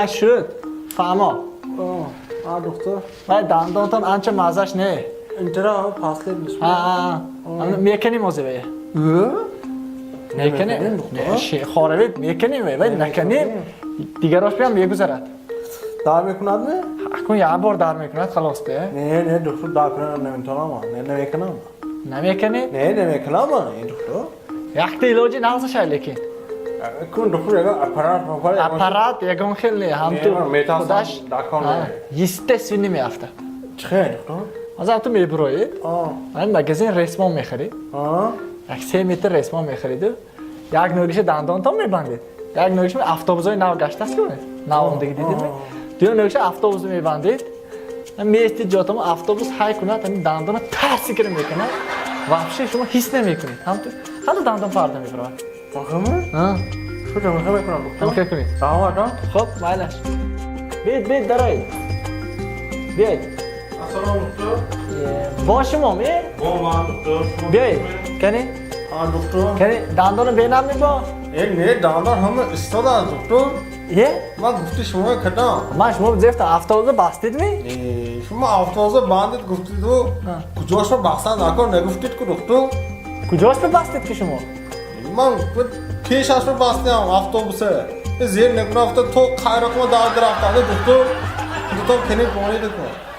شد فهمو دکتر من دندانتم انچه مزش نه انترا پاسلی میشه میکنی موزه میکنی نه خاروید میکنی ولی نکنیم دیگه راش بیام میگذرد دار میکند نه اکن یه بار دار میکند خلاص ده نه دکتر دار کنم نمیتونم نمیکنم نمیکنی نمیکنم این دکتر یک ایلاجی نازش لیکن کن دکتر اگه اپارات یگان خیلی هم تو خودش دکان یسته سینی میافته چه دکتر از تو میبروید من مگزین رسمان میخری آه 3 متر رسمان میخرید یک نوگیش دندانتان میبندید یک نوگیش افطابوزای نو گشته است کنید نو دیگه دیدید دو نوگیش افطابوز میبندید میستید جاتون افطابوز های کند این دندان ترسی کنه میکنه واپسی شما حس نمیکنید هم تو دندان فردا میبره واقعا شو میخوام بکنم هم کنید آها خب مایلش بید درایید بیاید السلام دکتر با شما می با دکتر بیاید کنی دکتر کنی دندان بینم میبا نه دندان همه استاد دکتر یه ما گفتی شما کدام ما شما زفت افطابوز باستید می شما آفتازه باندید گفتید و کجاش رو بحثا نکن نگفتید که دکتر کجاش بستید که شما من پیش از رو بستیم آفتابوسه زیر نگرفته تو خیرک ما در افتاده دکتر کنید بمانید کن